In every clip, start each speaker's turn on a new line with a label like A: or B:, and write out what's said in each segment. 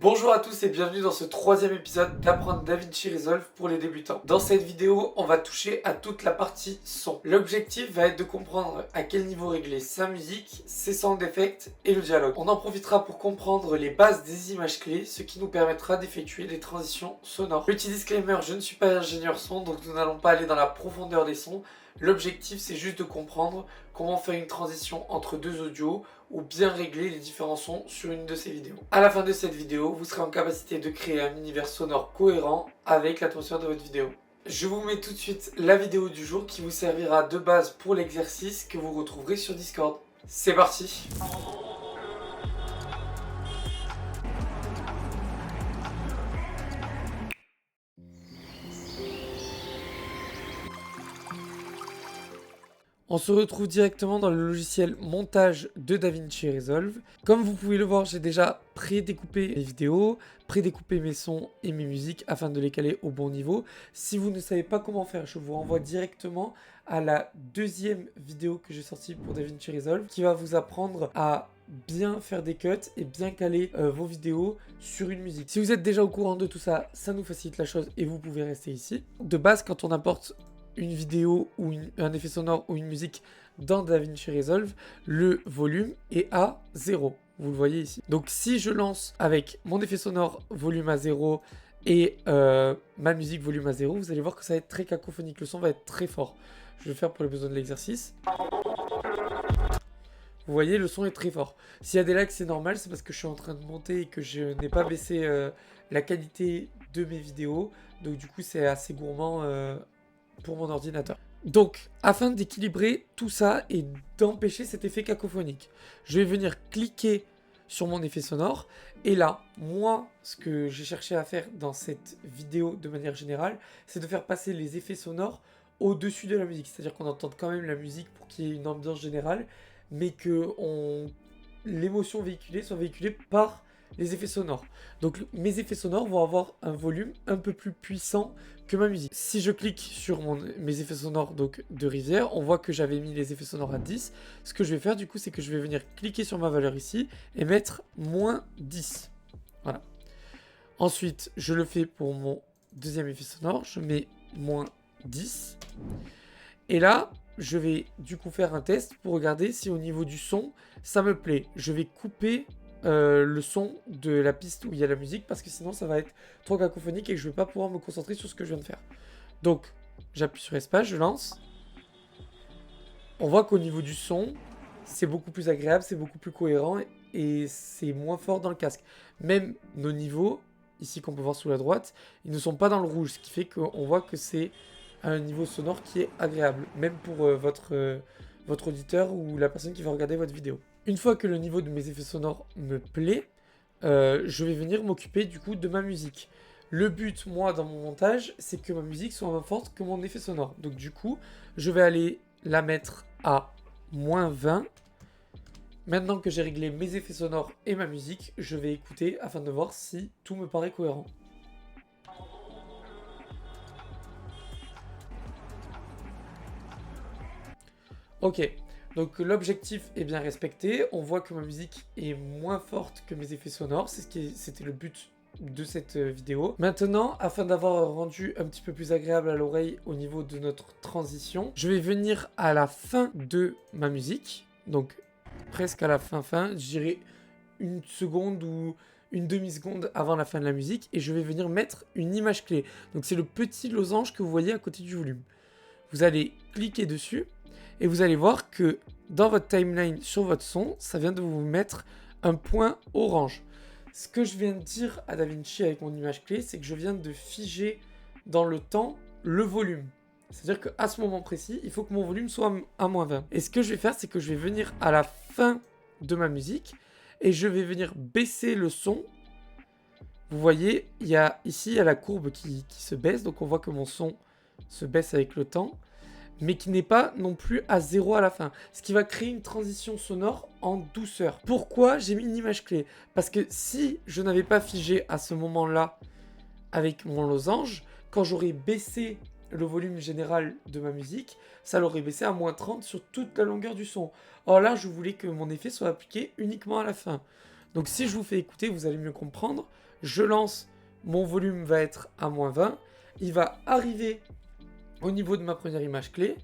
A: Bonjour à tous et bienvenue dans ce troisième épisode d'apprendre DaVinci Resolve pour les débutants. Dans cette vidéo, on va toucher à toute la partie son. L'objectif va être de comprendre à quel niveau régler sa musique, ses sound effects et le dialogue. On en profitera pour comprendre les bases des images clés, ce qui nous permettra d'effectuer des transitions sonores. Petit disclaimer, je ne suis pas ingénieur son, donc nous n'allons pas aller dans la profondeur des sons. L'objectif, c'est juste de comprendre comment faire une transition entre deux audios ou bien régler les différents sons sur une de ces vidéos. À la fin de cette vidéo, vous serez en capacité de créer un univers sonore cohérent avec l'atmosphère de votre vidéo. Je vous mets tout de suite la vidéo du jour qui vous servira de base pour l'exercice que vous retrouverez sur Discord. C'est parti! On se retrouve directement dans le logiciel montage de DaVinci Resolve. Comme vous pouvez le voir, j'ai déjà pré-découpé mes vidéos, pré-découpé mes sons et mes musiques afin de les caler au bon niveau. Si vous ne savez pas comment faire, je vous renvoie directement à la deuxième vidéo que j'ai sortie pour DaVinci Resolve qui va vous apprendre à bien faire des cuts et bien caler vos vidéos sur une musique. Si vous êtes déjà au courant de tout ça, ça nous facilite la chose et vous pouvez rester ici. De base, quand on importe une vidéo ou un effet sonore ou une musique dans DaVinci Resolve, le volume est à 0. Vous le voyez ici. Donc si je lance avec mon effet sonore volume à 0 et ma musique volume à 0, vous allez voir que ça va être très cacophonique. Le son va être très fort. Je vais le faire pour les besoins de l'exercice. Vous voyez, le son est très fort. S'il y a des lags, c'est normal, c'est parce que je suis en train de monter et que je n'ai pas baissé la qualité de mes vidéos. Donc du coup, c'est assez gourmand pour mon ordinateur. Donc, afin d'équilibrer tout ça et d'empêcher cet effet cacophonique, je vais venir cliquer sur mon effet sonore. Et là, moi, ce que j'ai cherché à faire dans cette vidéo de manière générale, c'est de faire passer les effets sonores au-dessus de la musique. C'est-à-dire qu'on entende quand même la musique pour qu'il y ait une ambiance générale, mais que l'émotion véhiculée soit véhiculée par les effets sonores. Donc mes effets sonores vont avoir un volume un peu plus puissant que ma musique. Si je clique sur mes effets sonores donc, de rivière, on voit que j'avais mis les effets sonores à 10. Ce que je vais faire du coup, c'est que je vais venir cliquer sur ma valeur ici et mettre moins 10. Voilà. Ensuite, je le fais pour mon deuxième effet sonore. Je mets moins 10. Et là, je vais du coup faire un test pour regarder si au niveau du son, ça me plaît. Je vais couper le son de la piste où il y a la musique parce que sinon ça va être trop cacophonique et que je ne vais pas pouvoir me concentrer sur ce que je viens de faire. Donc j'appuie sur espace, je lance. On voit qu'au niveau du son, c'est beaucoup plus agréable, c'est beaucoup plus cohérent et c'est moins fort dans le casque. Même nos niveaux, ici qu'on peut voir sous la droite, ils ne sont pas dans le rouge, ce qui fait qu'on voit que c'est un niveau sonore qui est agréable, même pour votre auditeur ou la personne qui va regarder votre vidéo. Une fois que le niveau de mes effets sonores me plaît, je vais venir m'occuper du coup de ma musique. Le but, moi, dans mon montage, c'est que ma musique soit moins forte que mon effet sonore. Donc du coup, je vais aller la mettre à moins 20. Maintenant que j'ai réglé mes effets sonores et ma musique, je vais écouter afin de voir si tout me paraît cohérent. Ok, donc l'objectif est bien respecté. On voit que ma musique est moins forte que mes effets sonores. C'était le but de cette vidéo. Maintenant, afin d'avoir un rendu un petit peu plus agréable à l'oreille au niveau de notre transition, je vais venir à la fin de ma musique. Donc presque à la fin, je dirais une seconde ou une demi-seconde avant la fin de la musique. Et je vais venir mettre une image clé. Donc c'est le petit losange que vous voyez à côté du volume. Vous allez cliquer dessus. Et vous allez voir que dans votre timeline sur votre son, ça vient de vous mettre un point orange. Ce que je viens de dire à DaVinci avec mon image clé, c'est que je viens de figer dans le temps le volume. C'est-à-dire qu'à ce moment précis, il faut que mon volume soit à moins 20. Et ce que je vais faire, c'est que je vais venir à la fin de ma musique et je vais venir baisser le son. Vous voyez, ici, il y a la courbe qui se baisse. Donc on voit que mon son se baisse avec le temps, mais qui n'est pas non plus à 0 à la fin. Ce qui va créer une transition sonore en douceur. Pourquoi j'ai mis une image clé? Parce que si je n'avais pas figé à ce moment-là avec mon losange, quand j'aurais baissé le volume général de ma musique, ça l'aurait baissé à moins 30 sur toute la longueur du son. Or là, je voulais que mon effet soit appliqué uniquement à la fin. Donc si je vous fais écouter, vous allez mieux comprendre. Je lance, mon volume va être à moins 20. Il va arriver au niveau de ma première image clé.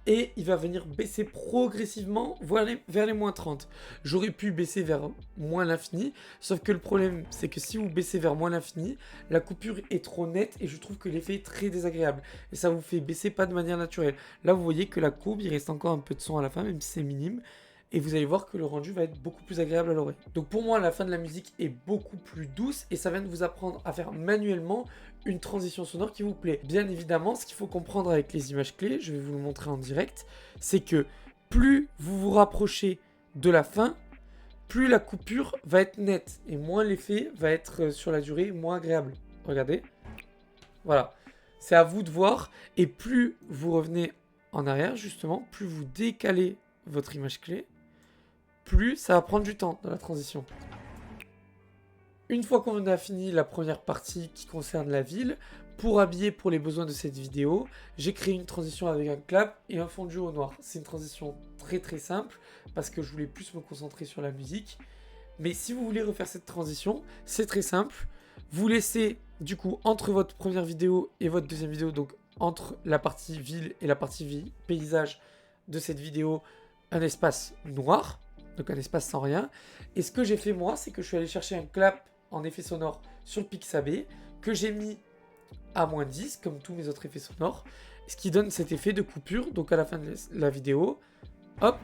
A: Et il va venir baisser progressivement vers les moins 30. J'aurais pu baisser vers moins l'infini, sauf que le problème, c'est que si vous baissez vers moins l'infini, la coupure est trop nette et je trouve que l'effet est très désagréable. Et ça vous fait baisser pas de manière naturelle. Là, vous voyez que la courbe, il reste encore un peu de son à la fin, même si c'est minime. Et vous allez voir que le rendu va être beaucoup plus agréable à l'oreille. Donc pour moi, la fin de la musique est beaucoup plus douce et ça vient de vous apprendre à faire manuellement une transition sonore qui vous plaît. Bien évidemment, ce qu'il faut comprendre avec les images clés, je vais vous le montrer en direct, c'est que plus vous vous rapprochez de la fin, plus la coupure va être nette et moins l'effet va être sur la durée moins agréable. Regardez. Voilà. C'est à vous de voir. Et plus vous revenez en arrière, justement, plus vous décalez votre image clé, plus ça va prendre du temps dans la transition. Une fois qu'on a fini la première partie qui concerne la ville, pour habiller pour les besoins de cette vidéo, j'ai créé une transition avec un clap et un fondu au noir. C'est une transition très simple parce que je voulais plus me concentrer sur la musique. Mais si vous voulez refaire cette transition, c'est très simple. Vous laissez du coup entre votre première vidéo et votre deuxième vidéo, donc entre la partie ville et la partie paysage de cette vidéo, un espace noir, donc un espace sans rien. Et ce que j'ai fait moi, c'est que je suis allé chercher un clap en effet sonore sur le Pixabay que j'ai mis à moins 10 comme tous mes autres effets sonores, ce qui donne cet effet de coupure. Donc à la fin de la vidéo, hop,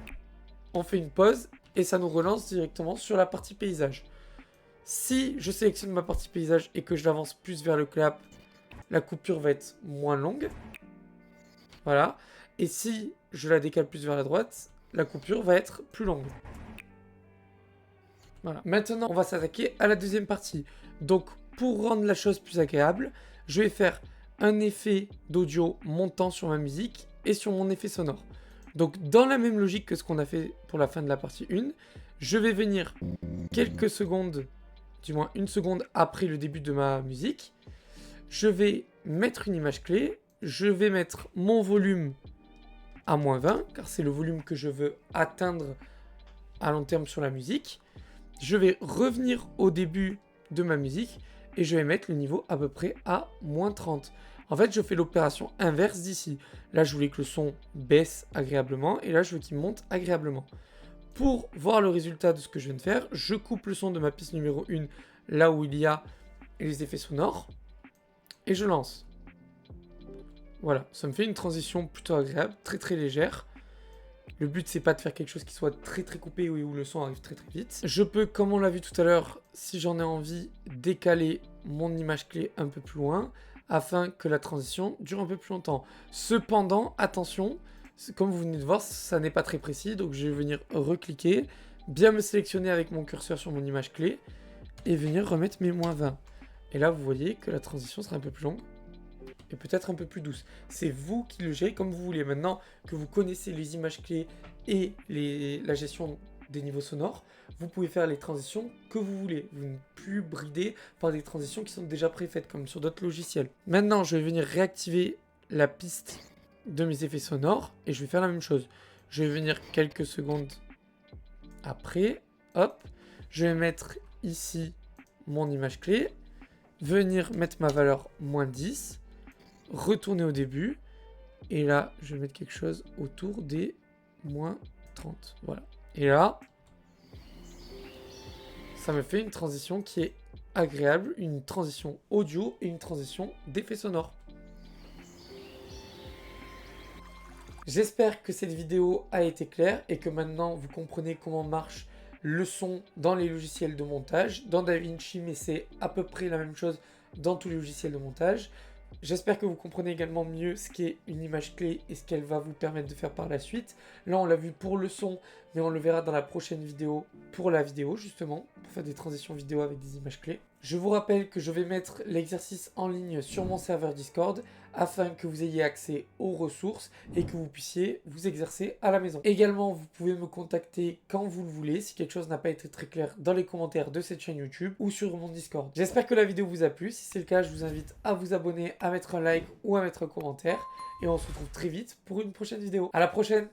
A: on fait une pause et ça nous relance directement sur la partie paysage. Si je sélectionne ma partie paysage et que je l'avance plus vers le clap, la coupure va être moins longue. Voilà. Et si je la décale plus vers la droite, la coupure va être plus longue. Voilà. Maintenant, on va s'attaquer à la deuxième partie. Donc, pour rendre la chose plus agréable, je vais faire un effet d'audio montant sur ma musique et sur mon effet sonore. Donc, dans la même logique que ce qu'on a fait pour la fin de la partie 1, je vais venir quelques secondes, du moins une seconde après le début de ma musique. Je vais mettre une image clé. Je vais mettre mon volume à moins 20, car c'est le volume que je veux atteindre à long terme sur la musique. Je vais revenir au début de ma musique et je vais mettre le niveau à peu près à moins 30. En fait, je fais l'opération inverse d'ici. Là, je voulais que le son baisse agréablement et là, je veux qu'il monte agréablement. Pour voir le résultat de ce que je viens de faire, je coupe le son de ma piste numéro 1 là où il y a les effets sonores et je lance. Voilà, ça me fait une transition plutôt agréable, très légère. Le but, c'est pas de faire quelque chose qui soit très coupé où le son arrive très vite. Je peux, comme on l'a vu tout à l'heure, si j'en ai envie, décaler mon image clé un peu plus loin afin que la transition dure un peu plus longtemps. Cependant, attention, comme vous venez de voir, ça n'est pas très précis, donc je vais venir recliquer, bien me sélectionner avec mon curseur sur mon image clé et venir remettre mes moins 20. Et là, vous voyez que la transition sera un peu plus longue et peut-être un peu plus douce. C'est vous qui le gérez comme vous voulez. Maintenant que vous connaissez les images clés et la gestion des niveaux sonores, vous pouvez faire les transitions que vous voulez. Vous n'êtes plus bridé par des transitions qui sont déjà préfaites, comme sur d'autres logiciels. Maintenant, je vais venir réactiver la piste de mes effets sonores et je vais faire la même chose. Je vais venir quelques secondes après, hop, je vais mettre ici mon image clé, venir mettre ma valeur moins 10, retourner au début, et là, je vais mettre quelque chose autour des moins 30. Voilà. Et là, ça me fait une transition qui est agréable, une transition audio et une transition d'effets sonores. J'espère que cette vidéo a été claire et que maintenant vous comprenez comment marche le son dans les logiciels de montage. Dans DaVinci, mais c'est à peu près la même chose dans tous les logiciels de montage. J'espère que vous comprenez également mieux ce qu'est une image clé et ce qu'elle va vous permettre de faire par la suite. Là, on l'a vu pour le son, mais on le verra dans la prochaine vidéo pour la vidéo, justement, pour faire des transitions vidéo avec des images clés. Je vous rappelle que je vais mettre l'exercice en ligne sur mon serveur Discord afin que vous ayez accès aux ressources et que vous puissiez vous exercer à la maison. Également, vous pouvez me contacter quand vous le voulez si quelque chose n'a pas été très clair dans les commentaires de cette chaîne YouTube ou sur mon Discord. J'espère que la vidéo vous a plu. Si c'est le cas, je vous invite à vous abonner, à mettre un like ou à mettre un commentaire. Et on se retrouve très vite pour une prochaine vidéo. À la prochaine!